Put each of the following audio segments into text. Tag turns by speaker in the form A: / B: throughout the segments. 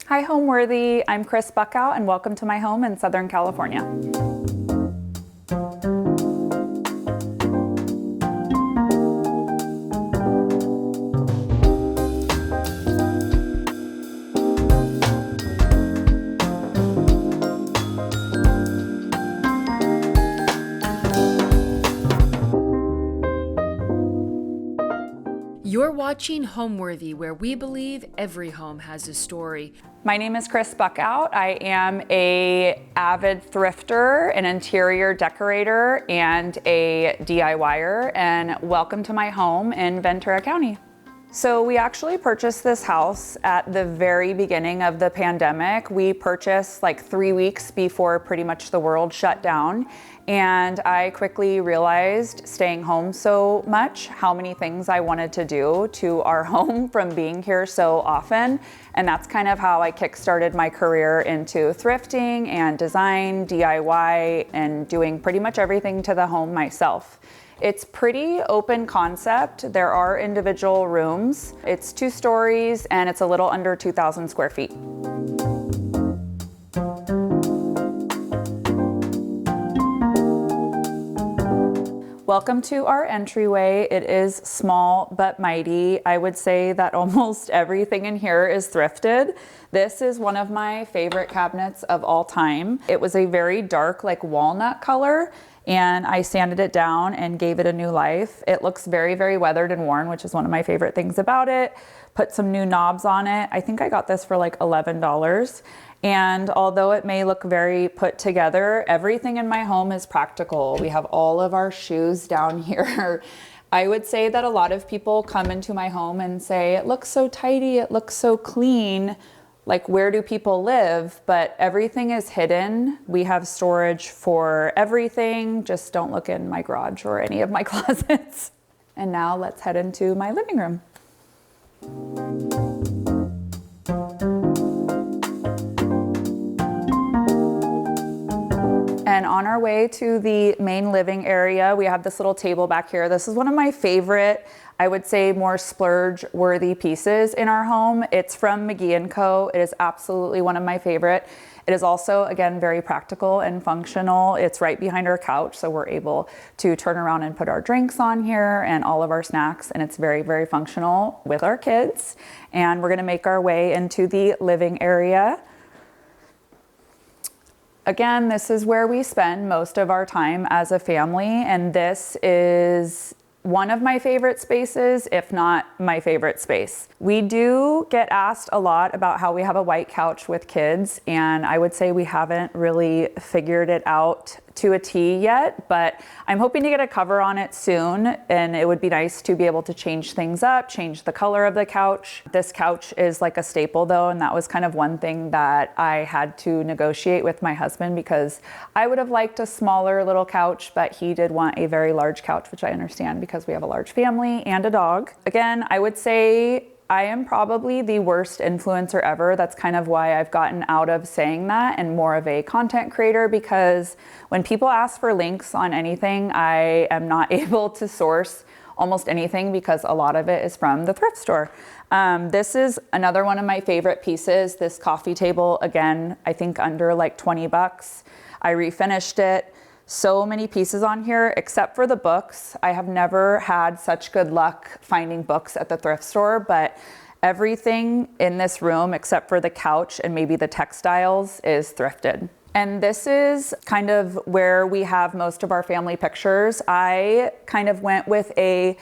A: Hi Homeworthy, I'm Kristen Buckhout and welcome to my home in Southern California.
B: You're watching Homeworthy, where we believe every home has a story.
A: My name is Kristen Buckhout. I am an avid thrifter, an interior decorator, and a DIYer, and welcome to my home in Ventura County. So we actually purchased this house at the very beginning of the pandemic. We purchased like 3 weeks before pretty much the world shut down. And I quickly realized, staying home so much, how many things I wanted to do to our home from being here so often. And that's kind of how I kickstarted my career into thrifting and design, DIY, and doing pretty much everything to the home myself. It's pretty open concept. There are individual rooms. It's 2 stories and it's a little under 2,000 square feet. Welcome to our entryway. It is small but mighty. I would say that almost everything in here is thrifted. This is one of my favorite cabinets of all time. It was a very dark, like walnut color, and I sanded it down and gave it a new life. It looks very, very weathered and worn, which is one of my favorite things about it. Put some new knobs on it. I think I got this for like $11. And although it may look very put together, everything in my home is practical. We have all of our shoes down here. I would say that a lot of people come into my home and say, it looks so tidy, it looks so clean. Like, where do people live? But everything is hidden. We have storage for everything. Just don't look in my garage or any of my closets. And now let's head into my living room. And on our way to the main living area, we have this little table back here. This is one of my favorite, I would say, more splurge-worthy pieces in our home. It's from McGee & Co. It is absolutely one of my favorite. It is also, again, very practical and functional. It's right behind our couch, so we're able to turn around and put our drinks on here and all of our snacks, and it's very, very functional with our kids. And we're gonna make our way into the living area. Again, this is where we spend most of our time as a family, and this is one of my favorite spaces, if not my favorite space. We do get asked a lot about how we have a white couch with kids, and I would say we haven't really figured it out to a T yet, but I'm hoping to get a cover on it soon, and it would be nice to be able to change things up, change the color of the couch. This couch is like a staple though, and that was kind of one thing that I had to negotiate with my husband, because I would have liked a smaller little couch, but he did want a very large couch, which I understand because we have a large family and a dog. Again, I would say I am probably the worst influencer ever. That's kind of why I've gotten out of saying that and more of a content creator, because when people ask for links on anything, I am not able to source almost anything because a lot of it is from the thrift store. This is another one of my favorite pieces. This coffee table, again, I think under like 20 bucks. I refinished it. So many pieces on here, except for the books. I have never had such good luck finding books at the thrift store, but everything in this room, except for the couch and maybe the textiles, is thrifted. And this is kind of where we have most of our family pictures. I kind of went with a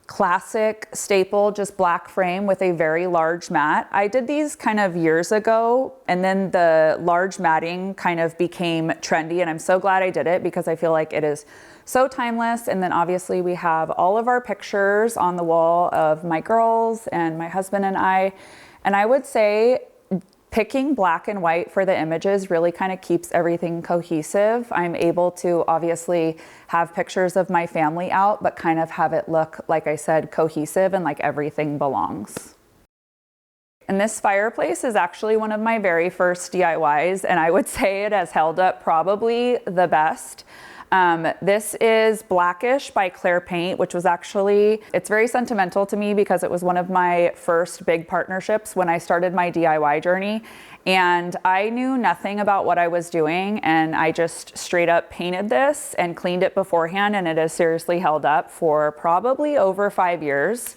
A: classic staple, just black frame with a very large mat. I did these kind of years ago, and then the large matting kind of became trendy, and I'm so glad I did it because I feel like it is so timeless. And then obviously we have all of our pictures on the wall of my girls and my husband and I would say picking black and white for the images really kind of keeps everything cohesive. I'm able to obviously have pictures of my family out, but kind of have it look, like I said, cohesive and like everything belongs. And this fireplace is actually one of my very first DIYs, and I would say it has held up probably the best. This is Blackish by Claire Paint, which was actually, it's very sentimental to me because it was one of my first big partnerships when I started my DIY journey. And I knew nothing about what I was doing, and I just straight up painted this and cleaned it beforehand, and it has seriously held up for probably over 5 years.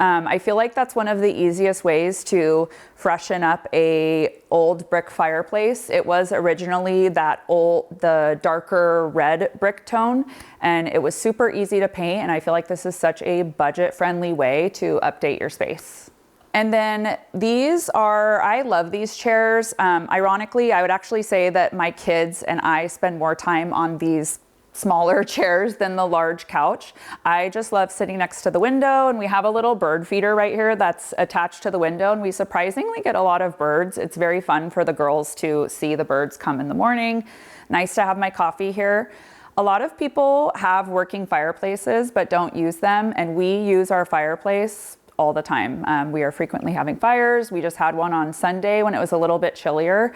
A: I feel like that's one of the easiest ways to freshen up a old brick fireplace. It was originally the darker red brick tone, and it was super easy to paint, and I feel like this is such a budget-friendly way to update your space. And then I love these chairs. Ironically, I would actually say that my kids and I spend more time on these smaller chairs than the large couch. I just love sitting next to the window, and we have a little bird feeder right here that's attached to the window, and we surprisingly get a lot of birds. It's very fun for the girls to see the birds come in the morning. Nice to have my coffee here. A lot of people have working fireplaces but don't use them, and we use our fireplace all the time. We are frequently having fires. We just had one on Sunday when it was a little bit chillier.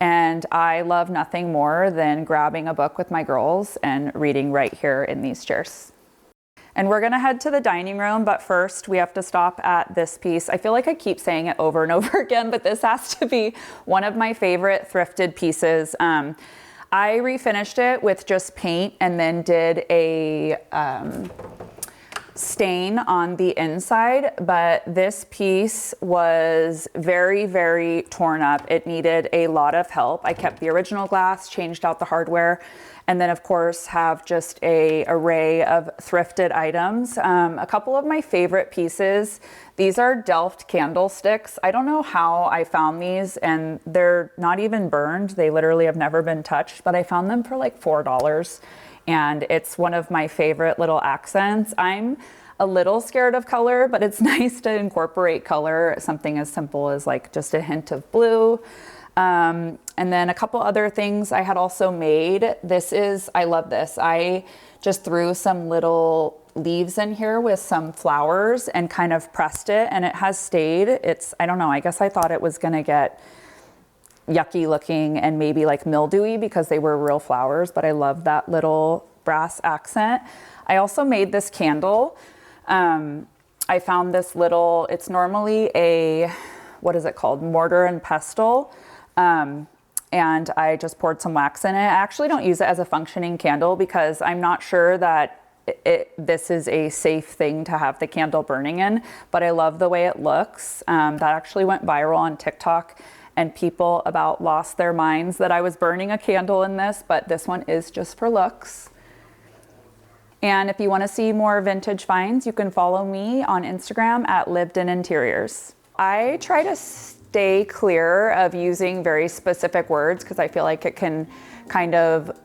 A: And I love nothing more than grabbing a book with my girls and reading right here in these chairs. And we're gonna head to the dining room, but first we have to stop at this piece. I feel like I keep saying it over and over again, but this has to be one of my favorite thrifted pieces. I refinished it with just paint and then did a stain on the inside, but this piece was very, very torn up. It needed a lot of help. I kept the original glass, changed out the hardware, and then of course have just an array of thrifted items. A couple of my favorite pieces, these are Delft candlesticks. I don't know how I found these, and they're not even burned. They literally have never been touched, but I found them for like $4. And it's one of my favorite little accents. I'm a little scared of color, but it's nice to incorporate color, something as simple as like just a hint of blue. And then a couple other things I had also made. I love this. I just threw some little leaves in here with some flowers and kind of pressed it, and it has stayed. I don't know, I guess I thought it was gonna get yucky looking and maybe like mildewy because they were real flowers, but I love that little brass accent. I also made this candle. I found this little, it's normally what is it called? Mortar and pestle. And I just poured some wax in it. I actually don't use it as a functioning candle because I'm not sure that this is a safe thing to have the candle burning in, but I love the way it looks. That actually went viral on TikTok, and people about lost their minds that I was burning a candle in this, but this one is just for looks. And if you want to see more vintage finds, you can follow me on Instagram at Lived in Interiors. I try to stay clear of using very specific words because I feel like it can kind of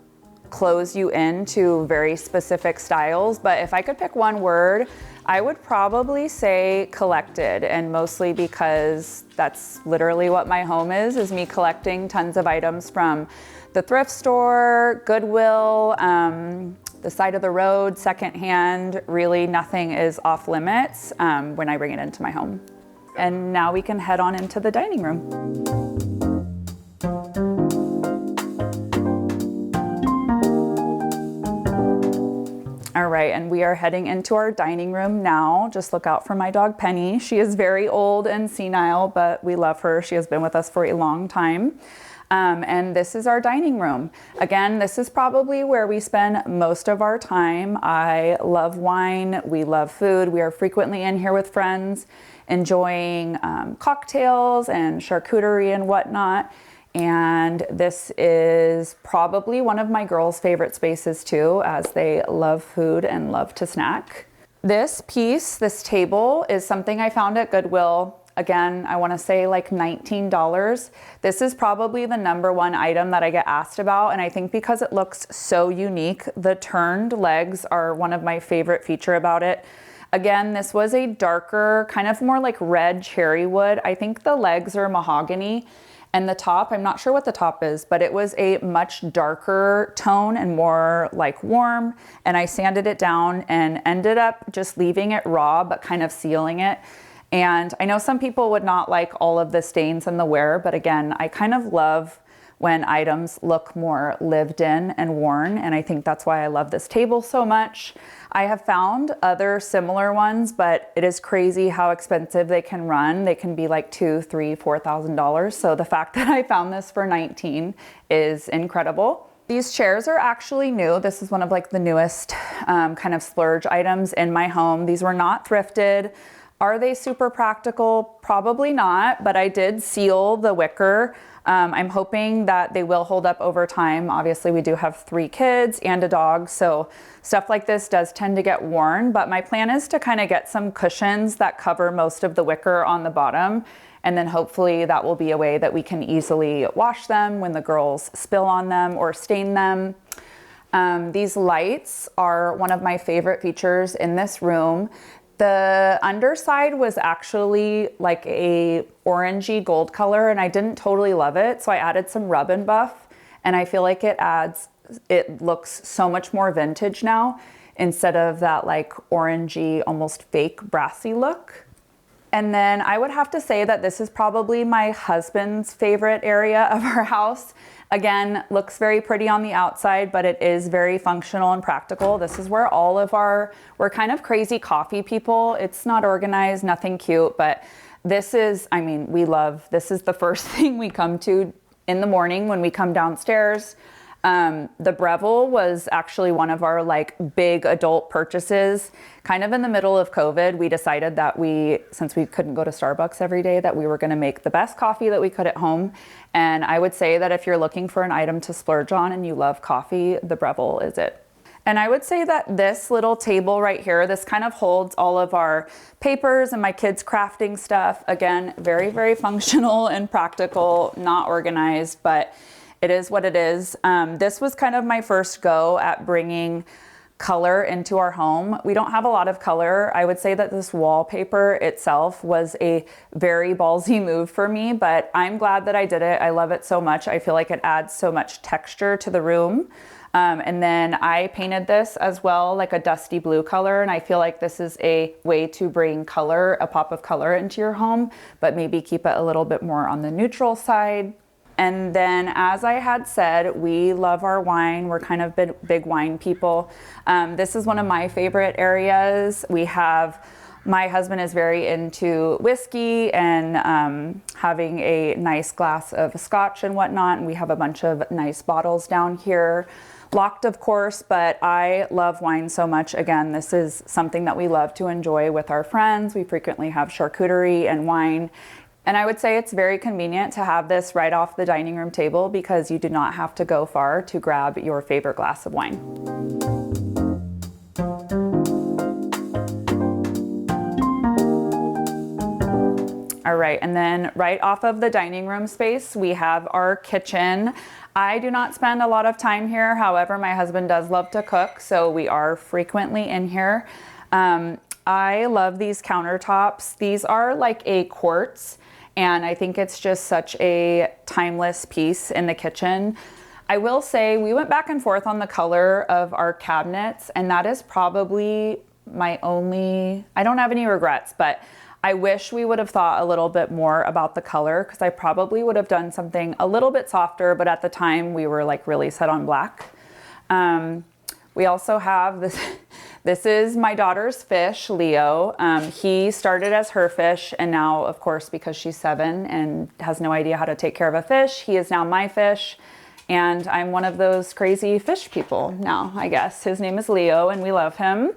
A: close you into very specific styles. But if I could pick one word, I would probably say collected, and mostly because that's literally what my home is me collecting tons of items from the thrift store, Goodwill, the side of the road, secondhand. Really nothing is off limits when I bring it into my home. And now we can head on into the dining room. All right, and we are heading into our dining room now. Just look out for my dog Penny. She is very old and senile, but we love her. She has been with us for a long time. And this is our dining room. Again, this is probably where we spend most of our time. I love wine, we love food. We are frequently in here with friends, enjoying cocktails and charcuterie and whatnot. And this is probably one of my girls' favorite spaces too, as they love food and love to snack. This piece, this table, is something I found at Goodwill. Again, I want to say like $19. This is probably the #1 item that I get asked about, and I think because it looks so unique, the turned legs are one of my favorite feature about it. Again, this was a darker, kind of more like red cherry wood. I think the legs are mahogany. And the top, I'm not sure what the top is, but it was a much darker tone and more like warm. And I sanded it down and ended up just leaving it raw, but kind of sealing it. And I know some people would not like all of the stains in the wear, but again, I kind of love when items look more lived in and worn. And I think that's why I love this table so much. I have found other similar ones, but it is crazy how expensive they can run. They can be like $2,000, $3,000, $4,000. So the fact that I found this for $19 is incredible. These chairs are actually new. This is one of like the newest kind of splurge items in my home. These were not thrifted. Are they super practical? Probably not, but I did seal the wicker. I'm hoping that they will hold up over time. Obviously, we do have 3 kids and a dog, so stuff like this does tend to get worn, but my plan is to kind of get some cushions that cover most of the wicker on the bottom, and then hopefully that will be a way that we can easily wash them when the girls spill on them or stain them. These lights are one of my favorite features in this room. The underside was actually like a orangey gold color, and I didn't totally love it, so I added some rub and buff, and I feel like it looks so much more vintage now instead of that like orangey, almost fake brassy look. And then I would have to say that this is probably my husband's favorite area of our house. Again, looks very pretty on the outside, but it is very functional and practical. This is where we're kind of crazy coffee people. It's not organized, nothing cute, but this is the first thing we come to in the morning when we come downstairs. The Breville was actually one of our like big adult purchases. Kind of in the middle of COVID, we decided that since we couldn't go to Starbucks every day, that we were gonna make the best coffee that we could at home. And I would say that if you're looking for an item to splurge on and you love coffee, the Breville is it. And I would say that this little table right here, this kind of holds all of our papers and my kids' crafting stuff. Again, very, very functional and practical, not organized, but it is what it is. This was kind of my first go at bringing color into our home. We don't have a lot of color. I would say that this wallpaper itself was a very ballsy move for me, but I'm glad that I did it. I love it so much. I feel like it adds so much texture to the room. And then I painted this as well, like a dusty blue color. And I feel like this is a way to bring color, a pop of color into your home, but maybe keep it a little bit more on the neutral side. And then, as I had said, we love our wine. We're kind of big wine people. This is one of my favorite areas. My husband is very into whiskey and having a nice glass of scotch and whatnot. And we have a bunch of nice bottles down here. Locked, of course, but I love wine so much. Again, this is something that we love to enjoy with our friends. We frequently have charcuterie and wine. And I would say it's very convenient to have this right off the dining room table because you do not have to go far to grab your favorite glass of wine. All right, and then right off of the dining room space, we have our kitchen. I do not spend a lot of time here. However, my husband does love to cook, so we are frequently in here. I love these countertops. These are like a quartz, and I think it's just such a timeless piece in the kitchen. I will say we went back and forth on the color of our cabinets, and that is probably I don't have any regrets, but I wish we would have thought a little bit more about the color because I probably would have done something a little bit softer, but at the time we were like really set on black. We also have this. This is my daughter's fish, Leo. He started as her fish, and now, of course, because she's 7 and has no idea how to take care of a fish, he is now my fish, and I'm one of those crazy fish people now, I guess. His name is Leo, and we love him.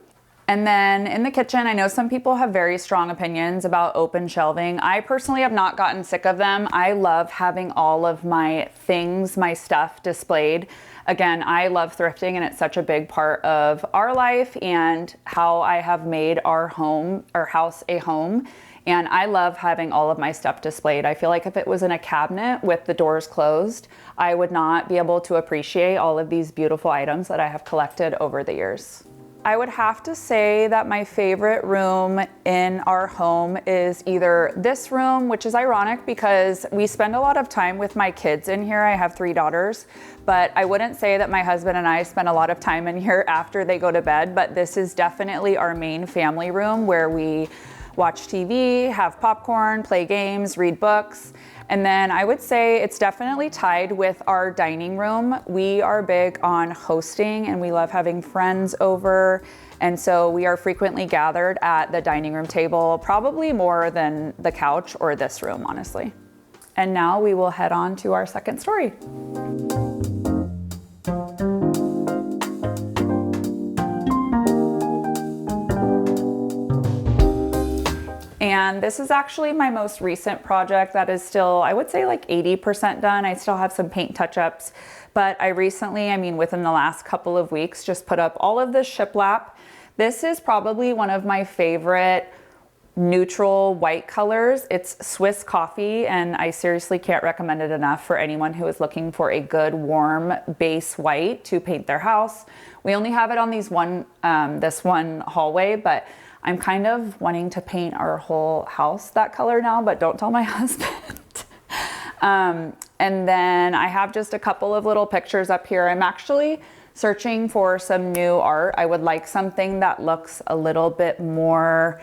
A: And then in the kitchen, I know some people have very strong opinions about open shelving. I personally have not gotten sick of them. I love having all of my things, my stuff displayed. Again, I love thrifting, and it's such a big part of our life and how I have made our house a home. And I love having all of my stuff displayed. I feel like if it was in a cabinet with the doors closed, I would not be able to appreciate all of these beautiful items that I have collected over the years. I would have to say that my favorite room in our home is either this room, which is ironic because we spend a lot of time with my kids in here. I have 3 daughters, but I wouldn't say that my husband and I spend a lot of time in here after they go to bed, but this is definitely our main family room where we watch TV, have popcorn, play games, read books. And then I would say it's definitely tied with our dining room. We are big on hosting and we love having friends over. And so we are frequently gathered at the dining room table, probably more than the couch or this room, honestly. And now we will head on to our second story. And this is actually my most recent project that is still, I would say like 80% done. I still have some paint touch-ups, but I recently, within the last couple of weeks, just put up all of this shiplap. This is probably one of my favorite neutral white colors. It's Swiss coffee, and I seriously can't recommend it enough for anyone who is looking for a good warm base white to paint their house. We only have it on this one hallway, but I'm kind of wanting to paint our whole house that color now, but don't tell my husband. And then I have just a couple of little pictures up here. I'm actually searching for some new art. I would like something that looks a little bit more,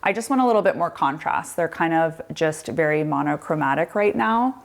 A: I just want a little bit more contrast. They're kind of just very monochromatic right now.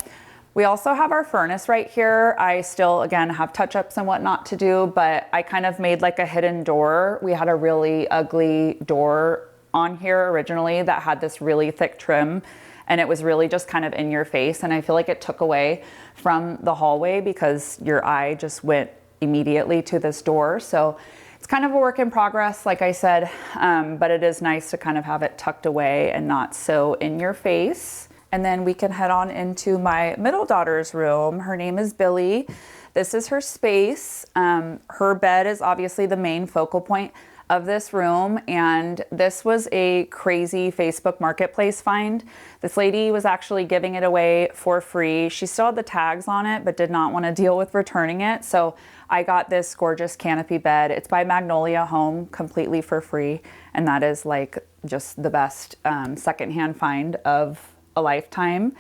A: We also have our furnace right here. I still, again, have touch-ups and whatnot to do, but I kind of made like a hidden door. We had a really ugly door on here originally that had this really thick trim, and it was really just kind of in your face. And I feel like it took away from the hallway because your eye just went immediately to this door. So it's kind of a work in progress, like I said, but it is nice to kind of have it tucked away and not so in your face. And then we can head on into my middle daughter's room. Her name is Billy. This is her space. Her bed is obviously the main focal point of this room. And this was a crazy Facebook Marketplace find. This lady was actually giving it away for free. She still had the tags on it, but did not want to deal with returning it. So I got this gorgeous canopy bed. It's by Magnolia Home, completely for free. And that is like just the best secondhand find of a lifetime.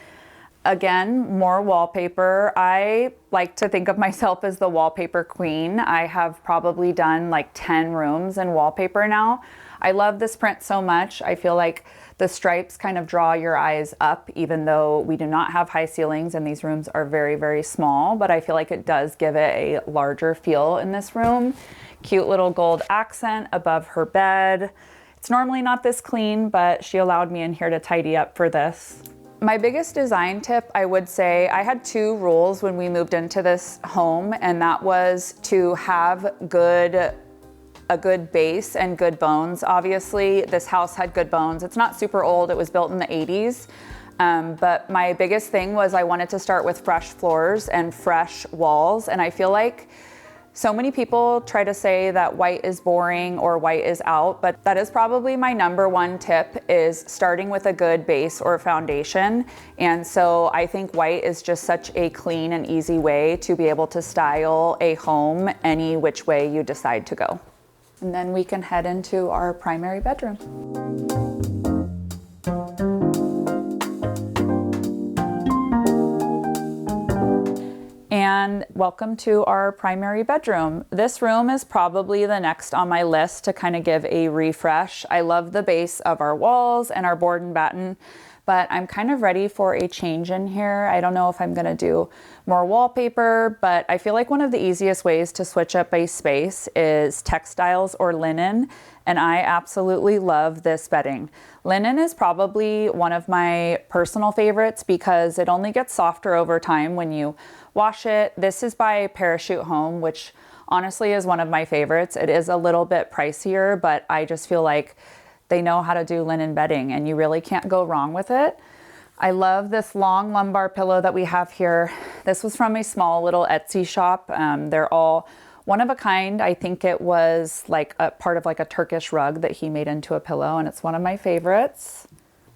A: Again, more wallpaper. I like to think of myself as the wallpaper queen. I have probably done like 10 rooms in wallpaper now. I love this print so much. I feel like the stripes kind of draw your eyes up, even though we do not have high ceilings and these rooms are very, very small, but I feel like it does give it a larger feel in this room. Cute little gold accent above her bed. It's normally not this clean, but she allowed me in here to tidy up for this. My biggest design tip, I would say, I had two rules when we moved into this home, and that was to have a good base and good bones. Obviously, this house had good bones. It's not super old. It was built in the 80s. But my biggest thing was I wanted to start with fresh floors and fresh walls. And I feel like so many people try to say that white is boring or white is out, but that is probably my number one tip, is starting with a good base or foundation. And so I think white is just such a clean and easy way to be able to style a home any which way you decide to go. And then we can head into our primary bedroom. And welcome to our primary bedroom. This room is probably the next on my list to kind of give a refresh. I love the base of our walls and our board and batten, but I'm kind of ready for a change in here. I don't know if I'm gonna do more wallpaper, but I feel like one of the easiest ways to switch up a space is textiles or linen, and I absolutely love this bedding. Linen is probably one of my personal favorites because it only gets softer over time when you wash it. This is by Parachute Home, which honestly is one of my favorites. It is a little bit pricier, but I just feel like they know how to do linen bedding and you really can't go wrong with it. I love this long lumbar pillow that we have here. This was from a small little Etsy shop. They're all one of a kind. I think it was like a part of like a Turkish rug that he made into a pillow, and it's one of my favorites.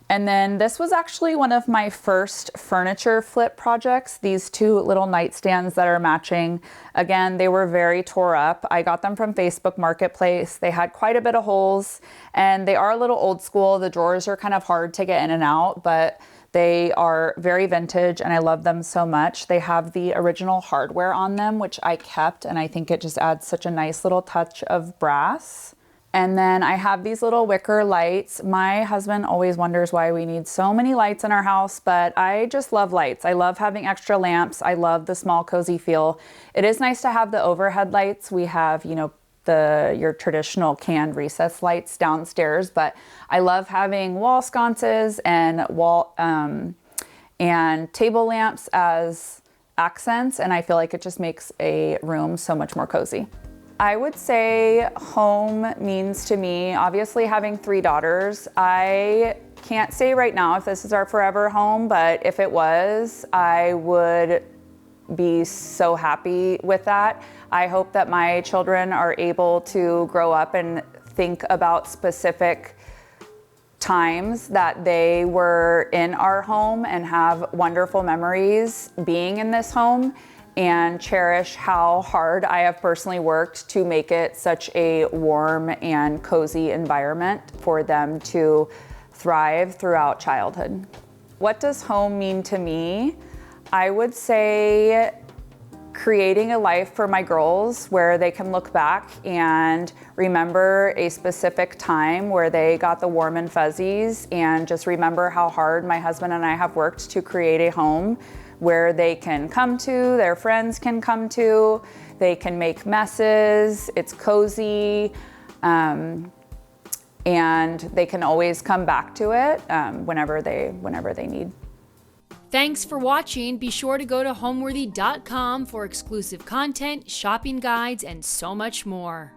A: And then this was actually one of my first furniture flip projects. These two little nightstands that are matching. Again, they were very tore up. I got them from Facebook Marketplace. They had quite a bit of holes and they are a little old school. The drawers are kind of hard to get in and out, but they are very vintage and I love them so much. They have the original hardware on them, which I kept, and I think it just adds such a nice little touch of brass. And then I have these little wicker lights. My husband always wonders why we need so many lights in our house, but I just love lights. I love having extra lamps. I love the small, cozy feel. It is nice to have the overhead lights. We have, your traditional canned recess lights downstairs, but I love having wall sconces and and table lamps as accents, and I feel like it just makes a room so much more cozy. I would say home means to me, obviously having 3 daughters, I can't say right now if this is our forever home, but if it was, I would be so happy with that. I hope that my children are able to grow up and think about specific times that they were in our home and have wonderful memories being in this home, and cherish how hard I have personally worked to make it such a warm and cozy environment for them to thrive throughout childhood. What does home mean to me? I would say creating a life for my girls where they can look back and remember a specific time where they got the warm and fuzzies, and just remember how hard my husband and I have worked to create a home where they can come to, their friends can come to, they can make messes, it's cozy, and they can always come back to it whenever they need.
B: Thanks for watching. Be sure to go to homeworthy.com for exclusive content, shopping guides, and so much more.